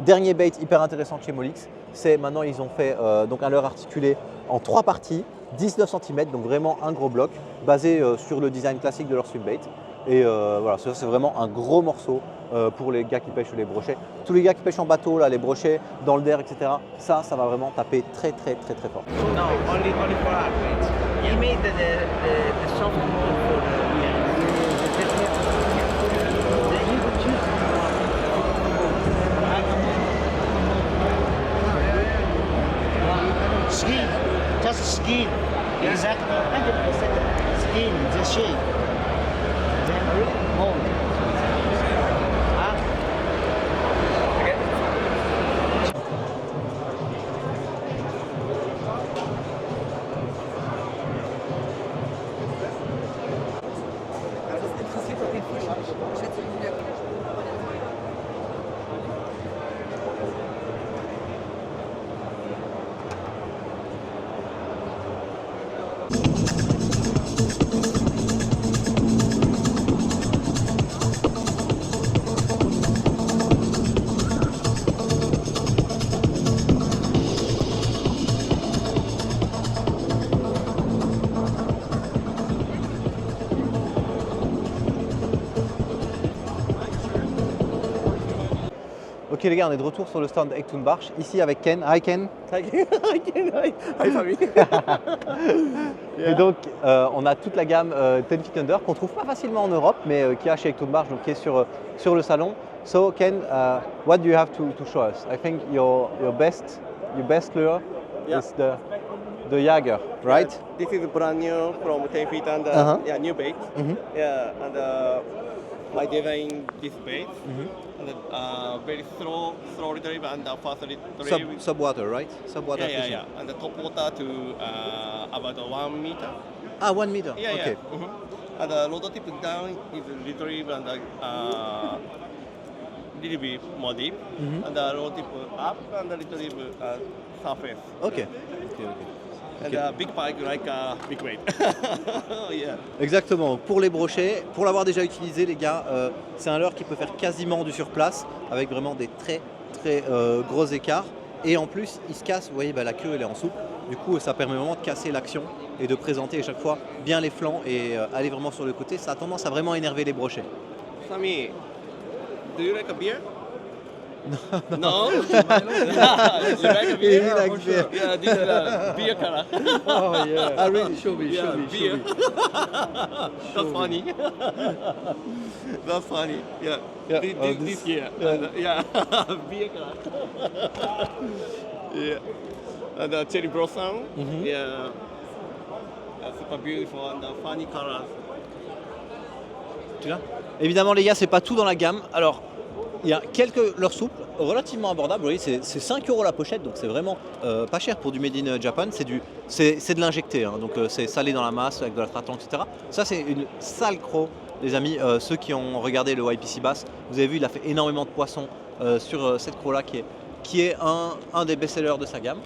Dernier bait hyper intéressant chez Molix, c'est maintenant ils ont fait donc un leurre articulé en 3 parties, 19 cm, donc vraiment un gros bloc, basé sur le design classique de leur swimbait. Et voilà, ça c'est vraiment un gros morceau pour les gars qui pêchent les brochets. Tous les gars qui pêchent en bateau, là, les brochets, dans le der, etc., ça va vraiment taper très très très très fort. No, only for athletes. He made the soft mold for skin, just skin, exactly 100% skin, the shape, then mold. Ok les gars, on est de retour sur le stand Eck Thunbarsch, ici avec Ken. Hi Ken. Hi famille. Et donc on a toute la gamme 10 Feet Under qu'on trouve pas facilement en Europe, mais qui a chez Eck Thunbarsch, donc qui est sur le salon. So Ken, what do you have to show us? I think your best lure is the Jager, right? This is brand new from 10 feet under. Uh-huh. Yeah, new bait. Mhm. Yeah, and my design this bait. And very slow retrieve and fast retrieve. Subwater, right? Subwater yeah, fishing. yeah. And the top water to about 1 meter. Ah, 1 meter. Yeah, Okay. yeah. And the rod tip down is retrieve and little bit more deep. And the rod tip up and retrieve surface. Ok. And big pike like big weight. Yeah. Exactement. Pour les brochets, pour l'avoir déjà utilisé, les gars, c'est un leurre qui peut faire quasiment du surplace avec vraiment des très très gros écarts. Et en plus, il se casse. Vous voyez, la queue elle est en souple. Du coup, ça permet vraiment de casser l'action et de présenter à chaque fois bien les flancs et aller vraiment sur le côté. Ça a tendance à vraiment énerver les brochets. Sammy, do you like a beer? No. You like a beer? He likes beer. Yeah, this is beer color. Oh yeah. Really? Show me. Beer. That's funny. That's funny. Yeah. Yeah, This year. Yeah. Beer color. Yeah. And cherry blossom. Yeah. Super beautiful and funny colors. Tu l'as ? Évidemment, les gars, c'est pas tout dans la gamme. Alors, il y a quelques leurres souples, relativement abordables. Vous voyez, c'est 5 € la pochette, donc c'est vraiment pas cher pour du Made in Japan. C'est de l'injecté, hein, donc c'est salé dans la masse avec de la tratan, etc. Ça, c'est une sale croc, les amis. Ceux qui ont regardé le YPC Bass, vous avez vu, il a fait énormément de poissons sur cette croc-là qui est un des best-sellers de sa gamme.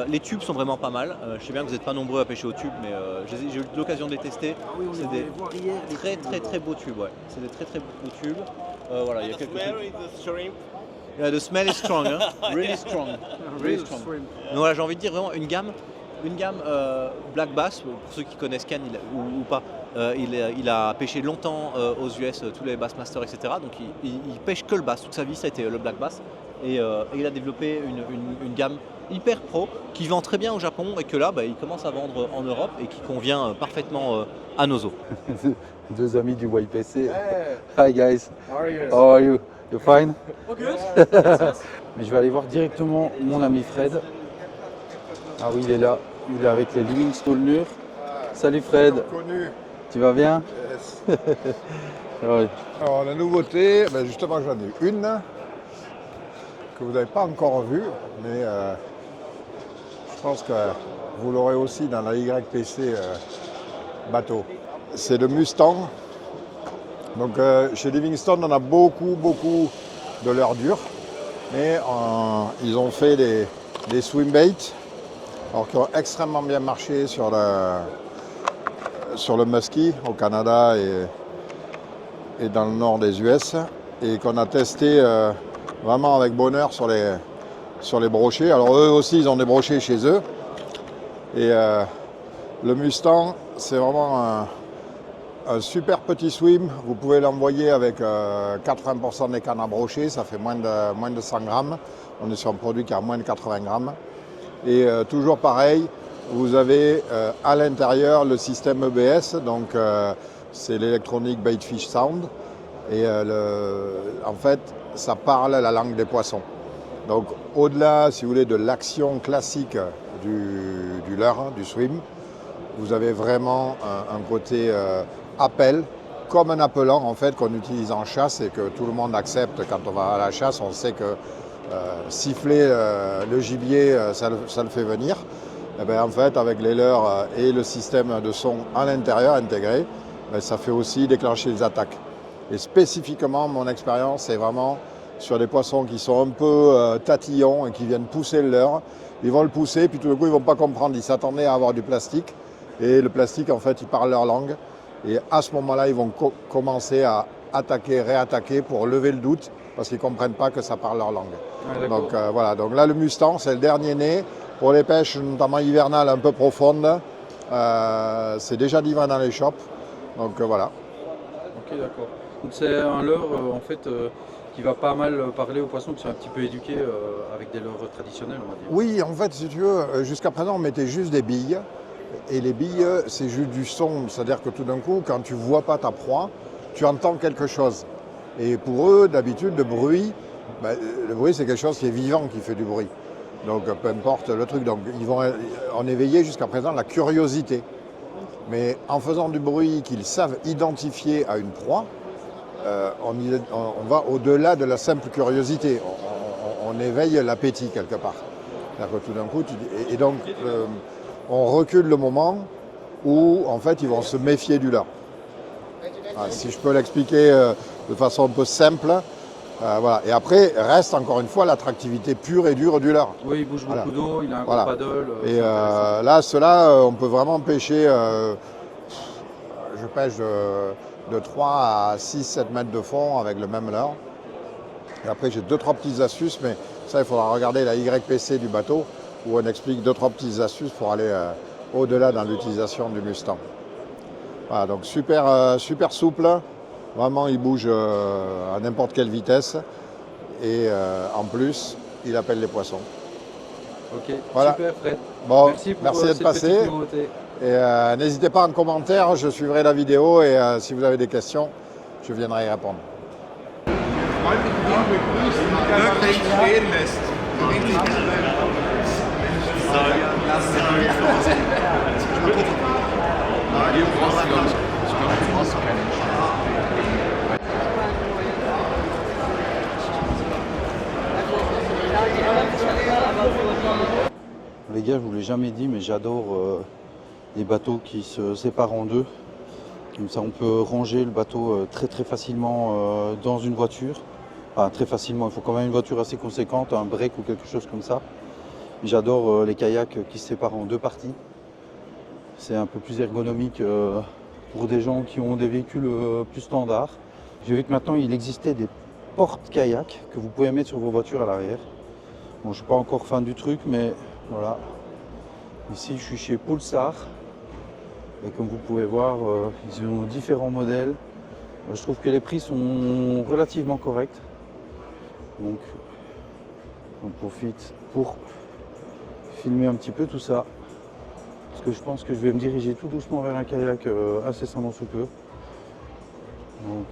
Les tubes sont vraiment pas mal. Je sais bien que vous n'êtes pas nombreux à pêcher aux tubes, mais j'ai eu l'occasion de les tester. C'est des très très très beaux tubes. Ouais. C'est des très très beaux tubes. Voilà, il y a quelques tubes. Yeah, the smell is strong, hein? Really strong. Really strong. Donc voilà, j'ai envie de dire vraiment une gamme Black Bass. Pour ceux qui connaissent Ken ou pas, il a pêché longtemps aux US, tous les Bassmasters, etc. Donc il pêche que le bass. Toute sa vie, ça a été le Black Bass. Et il a développé une gamme hyper pro qui vend très bien au Japon et que là il commence à vendre en Europe et qui convient parfaitement à nos eaux. Deux amis du YPC. Hi guys. How are you? You fine? Mais je vais aller voir directement mon ami Fred. Ah oui, il est là. Il est avec les Livingstone Lure. Salut Fred. Tu vas bien? Yes. Ouais. Alors la nouveauté, justement j'en ai une que vous n'avez pas encore vue, mais je pense que vous l'aurez aussi dans la YPC bateau. C'est le Mustang. Donc chez Livingstone, on a beaucoup de leurres dures, mais ils ont fait des swim baits, alors qui ont extrêmement bien marché sur le musky au Canada et dans le nord des US, et qu'on a testé vraiment avec bonheur sur les brochets. Alors eux aussi, ils ont des brochets chez eux. Et le Mustang, c'est vraiment un super petit swim, vous pouvez l'envoyer avec 80% des cannes à brocher, ça fait moins de 100 grammes. On est sur un produit qui a moins de 80 grammes. Et toujours pareil, vous avez à l'intérieur le système EBS, donc c'est l'Electronic Bait Fish Sound. Et en fait, ça parle la langue des poissons. Donc au-delà, si vous voulez, de l'action classique du leurre, du swim, vous avez vraiment un côté appel, comme un appelant en fait qu'on utilise en chasse et que tout le monde accepte quand on va à la chasse. On sait que siffler le gibier, ça le fait venir. Et bien, en fait, avec les leurres et le système de son à l'intérieur intégré, ben, ça fait aussi déclencher les attaques. Et spécifiquement, mon expérience, c'est vraiment sur des poissons qui sont un peu tatillons et qui viennent pousser le leurre. Ils vont le pousser, puis tout d'un coup, ils ne vont pas comprendre. Ils s'attendaient à avoir du plastique. Et le plastique, en fait, il parle leur langue. Et à ce moment-là, ils vont commencer à attaquer, réattaquer pour lever le doute, parce qu'ils ne comprennent pas que ça parle leur langue. Ouais, donc voilà, donc là, le Mustang, c'est le dernier né. Pour les pêches, notamment hivernales, un peu profondes, c'est déjà livré dans les shops. Donc voilà. Ok, d'accord. Donc c'est un leurre, en fait, qui va pas mal parler aux poissons qui sont un petit peu éduqués avec des leurres traditionnels, on va dire. Oui, en fait, si tu veux, jusqu'à présent, on mettait juste des billes. Et les billes, c'est juste du son. C'est-à-dire que tout d'un coup, quand tu ne vois pas ta proie, tu entends quelque chose. Et pour eux, d'habitude, le bruit, c'est quelque chose qui est vivant, qui fait du bruit. Donc peu importe le truc. Donc ils vont en éveiller jusqu'à présent la curiosité. Mais en faisant du bruit qu'ils savent identifier à une proie, on va au-delà de la simple curiosité. On éveille l'appétit quelque part. C'est-à-dire que tout d'un coup, donc on recule le moment où en fait ils vont se méfier du leurre. Voilà, si je peux l'expliquer de façon un peu simple. Voilà. Et après, reste encore une fois l'attractivité pure et dure du leurre. Oui, il bouge beaucoup d'eau, il a un gros paddle. Et là, ceux-là, on peut vraiment pêcher, je pêche de 3 à 6-7 mètres de fond avec le même leurre. Et après, j'ai 2-3 petites astuces, mais ça, il faudra regarder la YPC du bateau, où on explique 2-3 petites astuces pour aller au-delà dans l'utilisation du Mustang. Voilà, donc super souple. Vraiment, il bouge à n'importe quelle vitesse et en plus, il appelle les poissons. Ok, voilà. Super Fred. Bon, merci d'être passé. Et n'hésitez pas en commentaire, je suivrai la vidéo et si vous avez des questions, je viendrai y répondre. Les gars, je vous l'ai jamais dit, mais j'adore les bateaux qui se séparent en deux. Comme ça, on peut ranger le bateau très facilement dans une voiture. Enfin, très facilement, il faut quand même une voiture assez conséquente, un break ou quelque chose comme ça. J'adore les kayaks qui se séparent en deux parties. C'est un peu plus ergonomique pour des gens qui ont des véhicules plus standards. J'ai vu que maintenant, il existait des porte-kayaks que vous pouvez mettre sur vos voitures à l'arrière. Bon, je ne suis pas encore fan du truc, mais voilà. Ici, je suis chez Poolstar. Et comme vous pouvez voir, ils ont différents modèles. Je trouve que les prix sont relativement corrects. Donc, on profite pour filmer un petit peu tout ça. Parce que je pense que je vais me diriger tout doucement vers un kayak incessamment sous peu. Donc,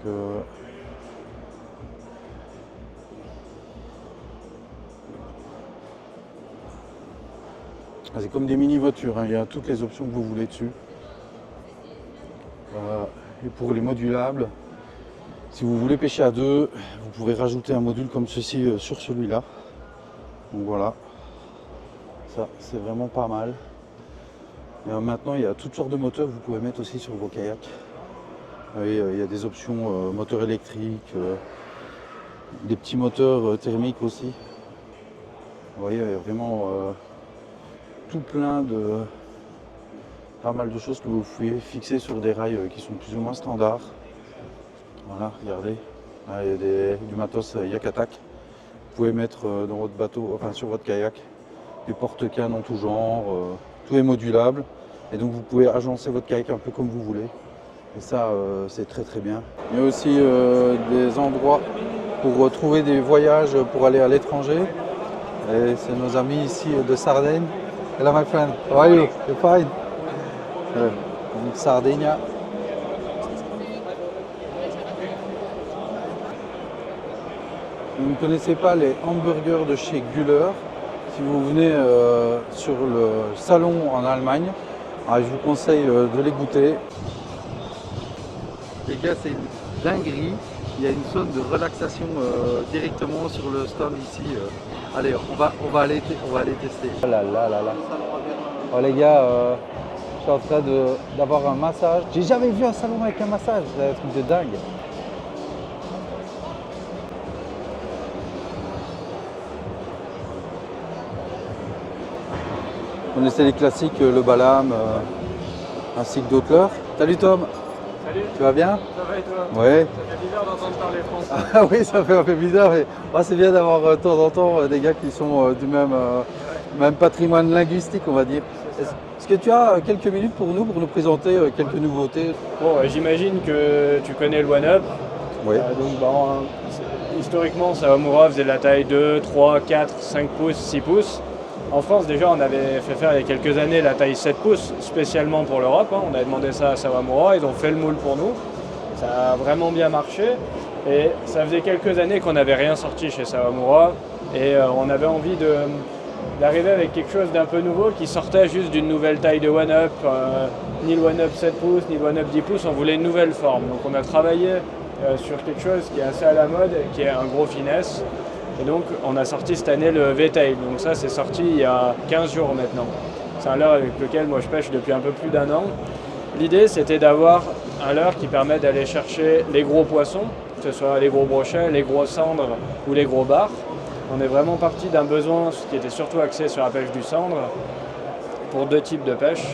c'est comme des mini-voitures, hein. Il y a toutes les options que vous voulez dessus. Et pour les modulables, si vous voulez pêcher à deux, vous pouvez rajouter un module comme ceci sur celui-là. Donc voilà, ça c'est vraiment pas mal. Et maintenant, il y a toutes sortes de moteurs que vous pouvez mettre aussi sur vos kayaks. Et, il y a des options moteurs électriques, des petits moteurs thermiques aussi. Vous voyez, il y a vraiment tout plein de pas mal de choses que vous pouvez fixer sur des rails qui sont plus ou moins standards. Voilà, regardez, là, il y a du matos Yak-Attack. Vous pouvez mettre dans votre bateau, enfin sur votre kayak, des porte-cannes en tout genre, tout est modulable. Et donc vous pouvez agencer votre kayak un peu comme vous voulez. Et ça, c'est très très bien. Il y a aussi des endroits pour trouver des voyages pour aller à l'étranger. Et c'est nos amis ici de Sardaigne. Hello my friend, how are you? You're fine? Donc Sardaigne. Vous ne connaissez pas les hamburgers de chez Güller? Si vous venez sur le salon en Allemagne, je vous conseille de les goûter. Les gars, c'est une dinguerie. Il y a une zone de relaxation directement sur le stand ici. Allez, on va aller tester. Oh là là là là. Oh les gars, je suis en train d'avoir un massage. J'ai jamais vu un salon avec un massage. C'est un truc de dingue. Vous connaissez les classiques, le Balam, ainsi que d'autres leurres. Salut Tom. Salut. Tu vas bien? Ça va et toi? Ouais. Ça fait bizarre d'entendre parler français. Ah oui, ça fait un peu bizarre, mais c'est bien d'avoir de temps en temps des gars qui sont du même patrimoine linguistique, on va dire. Est-ce que tu as quelques minutes pour nous présenter quelques nouveautés? Bon, j'imagine que tu connais le One Up. Oui. Historiquement, Sawamura faisait la taille 2, 3, 4, 5 pouces, 6 pouces. En France, déjà, on avait fait faire il y a quelques années la taille 7 pouces, spécialement pour l'Europe. On avait demandé ça à Sawamura, ils ont fait le moule pour nous. Ça a vraiment bien marché. Et ça faisait quelques années qu'on n'avait rien sorti chez Sawamura. Et on avait envie d'arriver avec quelque chose d'un peu nouveau qui sortait juste d'une nouvelle taille de One Up. Ni le One Up 7 pouces, ni le One Up 10 pouces, on voulait une nouvelle forme. Donc on a travaillé sur quelque chose qui est assez à la mode, qui est un gros finesse. Et donc on a sorti cette année le V-Tail. Donc ça c'est sorti il y a 15 jours maintenant. C'est un leurre avec lequel moi je pêche depuis un peu plus d'un an. L'idée c'était d'avoir un leurre qui permet d'aller chercher les gros poissons, que ce soit les gros brochets, les gros cendres ou les gros bars. On est vraiment parti d'un besoin qui était surtout axé sur la pêche du cendre pour deux types de pêche.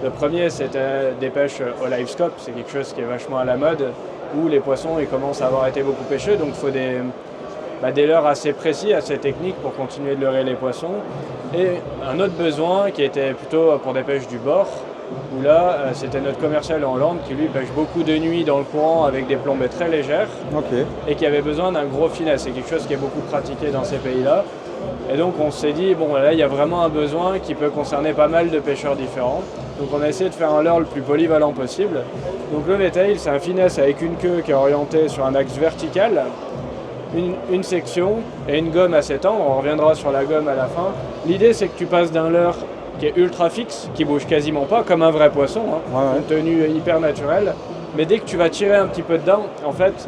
Le premier c'était des pêches au live scope, c'est quelque chose qui est vachement à la mode, où les poissons ils commencent à avoir été beaucoup pêchés, donc il faut des leurres assez précis, assez techniques pour continuer de leurrer les poissons. Et un autre besoin qui était plutôt pour des pêches du bord, où là c'était notre commercial en Hollande qui lui pêche beaucoup de nuit dans le courant avec des plombées très légères et qui avait besoin d'un gros filet. C'est quelque chose qui est beaucoup pratiqué dans ces pays-là. Et donc on s'est dit, bon là il y a vraiment un besoin qui peut concerner pas mal de pêcheurs différents. Donc on a essayé de faire un leurre le plus polyvalent possible. Donc le V-Tail c'est un finesse avec une queue qui est orientée sur un axe vertical, une section et une gomme à s'étendre. On reviendra sur la gomme à la fin. L'idée c'est que tu passes d'un leurre qui est ultra fixe, qui bouge quasiment pas, comme un vrai poisson, une tenue hyper naturelle. Mais dès que tu vas tirer un petit peu dedans, en fait,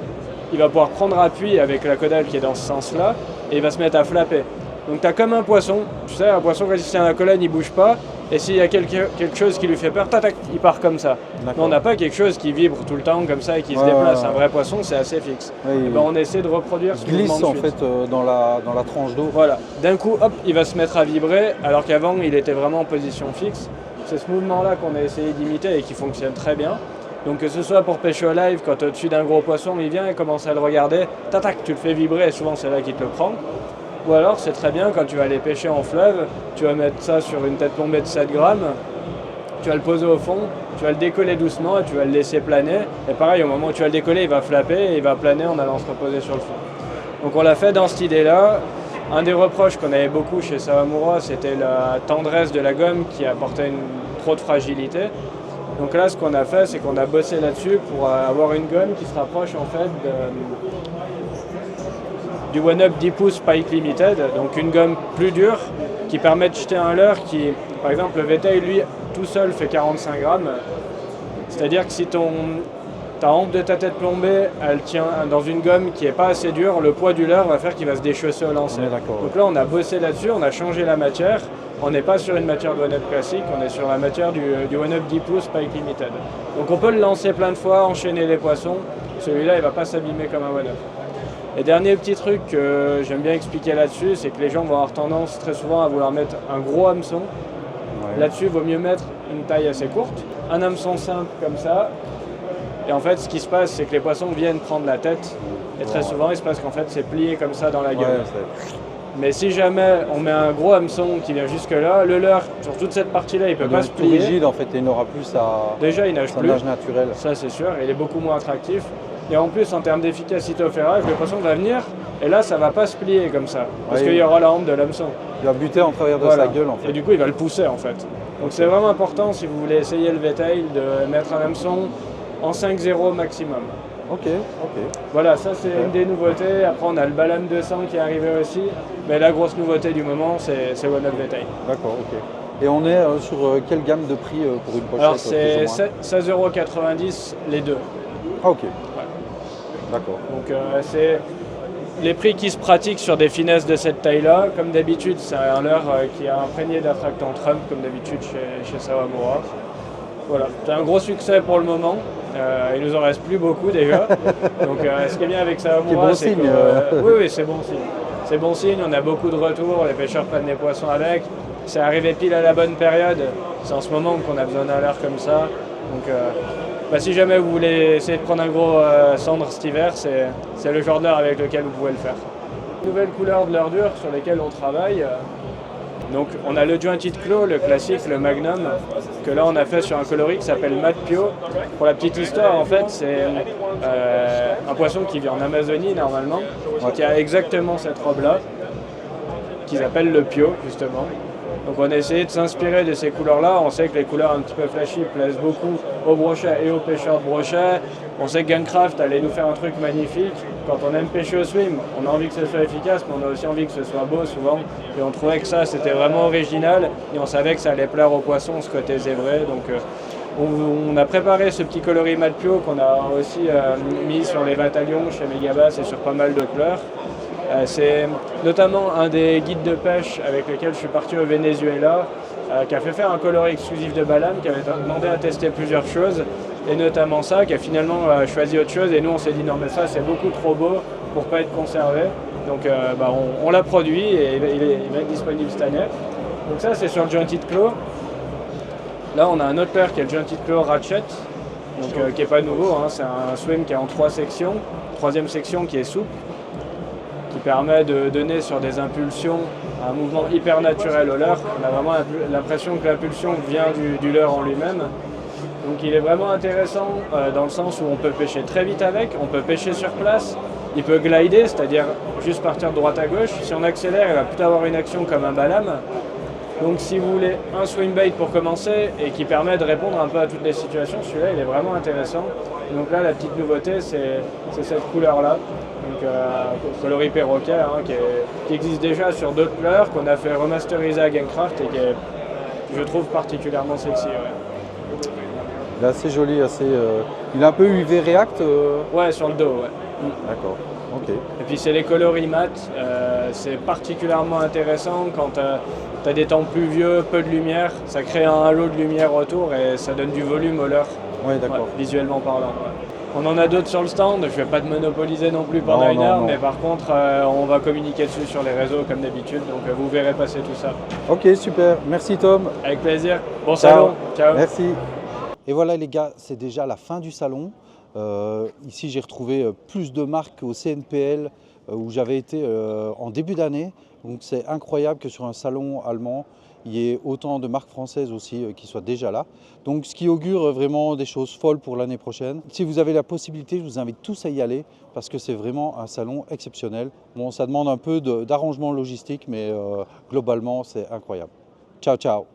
il va pouvoir prendre appui avec la caudale qui est dans ce sens-là, et il va se mettre à flapper. Donc tu as comme un poisson, tu sais, un poisson quand il se tient à la colonne, il bouge pas, et s'il y a quelque chose qui lui fait peur, tac, il part comme ça. Mais on n'a pas quelque chose qui vibre tout le temps comme ça et qui se déplace. Un vrai poisson, c'est assez fixe. On essaie de reproduire ce mouvement de glisse en fait dans la tranche d'eau. Voilà. D'un coup, hop, il va se mettre à vibrer, alors qu'avant, il était vraiment en position fixe. C'est ce mouvement-là qu'on a essayé d'imiter et qui fonctionne très bien. Donc que ce soit pour pêcher au live, quand au-dessus d'un gros poisson, il vient et commence à le regarder, tac, tu le fais vibrer et souvent c'est là qu'il te le prend. Ou alors c'est très bien quand tu vas aller pêcher en fleuve, tu vas mettre ça sur une tête plombée de 7 grammes, tu vas le poser au fond, tu vas le décoller doucement et tu vas le laisser planer. Et pareil, au moment où tu vas le décoller, il va flapper et il va planer en allant se reposer sur le fond. Donc on l'a fait dans cette idée-là. Un des reproches qu'on avait beaucoup chez Sawamura, c'était la tendresse de la gomme qui apportait trop de fragilité. Donc là, ce qu'on a fait, c'est qu'on a bossé là-dessus pour avoir une gomme qui se rapproche en fait du One Up 10 pouces Pike Limited, donc une gomme plus dure qui permet de jeter un leurre qui, par exemple, le V-Tail, lui, tout seul fait 45 grammes. C'est-à-dire que si ta hampe de ta tête plombée, elle tient dans une gomme qui n'est pas assez dure, le poids du leurre va faire qu'il va se déchausser au lancer. Donc là, on a bossé là-dessus, on a changé la matière. On n'est pas sur une matière de One Up classique, on est sur la matière du One Up 10 pouces Pike Limited. Donc on peut le lancer plein de fois, enchaîner les poissons. Celui-là, il ne va pas s'abîmer comme un One Up. Et dernier petit truc que j'aime bien expliquer là-dessus, c'est que les gens vont avoir tendance très souvent à vouloir mettre un gros hameçon. Là-dessus, il vaut mieux mettre une taille assez courte, un hameçon simple comme ça. Et en fait, ce qui se passe, c'est que les poissons viennent prendre la tête. Et très souvent, il se passe qu'en fait, c'est plié comme ça dans la gueule. Mais si jamais on met un gros hameçon qui vient jusque là, le leurre sur toute cette partie-là, il peut pas se tout plier. rigide en fait et il n'aura plus Déjà, il nage sa plus. nage naturelle. Ça, c'est sûr. Il est beaucoup moins attractif. Et en plus, en termes d'efficacité au ferrage, le poisson va venir et là, ça va pas se plier comme ça. Parce qu'il y aura la hampe de l'hameçon. Il va buter en travers de sa gueule en fait. Et du coup, il va le pousser en fait. Donc c'est vraiment important si vous voulez essayer le V-tail de mettre un hameçon en 5-0 maximum. Ok, ok. Voilà, ça c'est une des nouveautés. Après, on a le Balam 200 qui est arrivé aussi. Mais la grosse nouveauté du moment, c'est One Up V-tail. D'accord, ok. Et on est sur quelle gamme de prix pour une pochette? Alors c'est 16,90 € les deux. Ah ok. Ouais. D'accord. Donc c'est les prix qui se pratiquent sur des finesses de cette taille-là. Comme d'habitude, c'est un leurre qui est imprégné d'attractant Trump, comme d'habitude chez Sawamura. Voilà, c'est un gros succès pour le moment. Il nous en reste plus beaucoup déjà. Donc ce qui est bien avec Sawamura, c'est que oui, c'est bon signe. C'est bon signe, on a beaucoup de retours, les pêcheurs prennent des poissons avec. C'est arrivé pile à la bonne période. C'est en ce moment qu'on a besoin d'un leurre comme ça. Donc si jamais vous voulez essayer de prendre un gros cendre cet hiver, c'est le genre de leurre avec lequel vous pouvez le faire. Nouvelle couleur de leurre dur sur lesquelles on travaille. Donc on a le Jointed Claw, le classique, le Magnum, que là on a fait sur un coloris qui s'appelle Mad Pio. Pour la petite histoire, en fait, c'est un poisson qui vit en Amazonie normalement, qui a exactement cette robe-là, qu'ils appellent le Pio justement. Donc on a essayé de s'inspirer de ces couleurs-là. On sait que les couleurs un petit peu flashy plaisent beaucoup aux brochets et aux pêcheurs de brochets. On sait que Gamecraft allait nous faire un truc magnifique. Quand on aime pêcher au swim, on a envie que ce soit efficace, mais on a aussi envie que ce soit beau souvent. Et on trouvait que ça, c'était vraiment original. Et on savait que ça allait plaire aux poissons, ce côté zébré. Donc on a préparé ce petit coloris Mad Pio qu'on a aussi mis sur les bataillons chez Megabass et sur pas mal de couleurs. C'est notamment un des guides de pêche avec lequel je suis parti au Venezuela, qui a fait faire un coloris exclusif de Balam, qui avait demandé à tester plusieurs choses, et notamment ça, qui a finalement choisi autre chose. Et nous, on s'est dit non, mais ça, c'est beaucoup trop beau pour pas être conservé. Donc, on l'a produit et il va être disponible cette année. Donc ça, c'est sur le Jointed Claw. Là, on a un autre leurre qui est le Jointed Claw Ratchet, donc, qui n'est pas nouveau. Hein. C'est un swim qui est en 3 sections. Troisième section qui est souple, qui permet de donner sur des impulsions un mouvement hyper naturel au leurre. On a vraiment l'impression que l'impulsion vient du leurre en lui-même. Donc il est vraiment intéressant dans le sens où on peut pêcher très vite avec, on peut pêcher sur place, il peut glider, c'est-à-dire juste partir de droite à gauche. Si on accélère, il va plutôt avoir une action comme un Balam. Donc si vous voulez un swim bait pour commencer et qui permet de répondre un peu à toutes les situations, celui-là il est vraiment intéressant. Donc là la petite nouveauté c'est cette couleur-là. Donc coloris perroquet qui existe déjà sur d'autres couleurs qu'on a fait remasteriser à Gamecraft et qui est, je trouve, particulièrement sexy. Ouais. Il est assez joli, assez. Il est un peu UV React. Ouais, sur le dos, ouais. D'accord. Ok. Et puis c'est les coloris mat, c'est particulièrement intéressant quand tu as des temps pluvieux, peu de lumière, ça crée un halo de lumière autour et ça donne du volume au leurre. Ouais, d'accord. Visuellement parlant. Ouais. On en a d'autres sur le stand, je ne vais pas te monopoliser non plus pendant une heure, mais par contre on va communiquer dessus sur les réseaux comme d'habitude, donc vous verrez passer tout ça. Ok, super, merci Tom. Avec plaisir, bon salon, ciao. Merci. Et voilà les gars, c'est déjà la fin du salon. Ici j'ai retrouvé plus de marques au CNPL où j'avais été en début d'année, donc c'est incroyable que sur un salon allemand, il y ait autant de marques françaises aussi qui soient déjà là. Donc ce qui augure vraiment des choses folles pour l'année prochaine. Si vous avez la possibilité, je vous invite tous à y aller parce que c'est vraiment un salon exceptionnel. Bon, ça demande un peu d'arrangement logistique, mais globalement c'est incroyable. Ciao, ciao.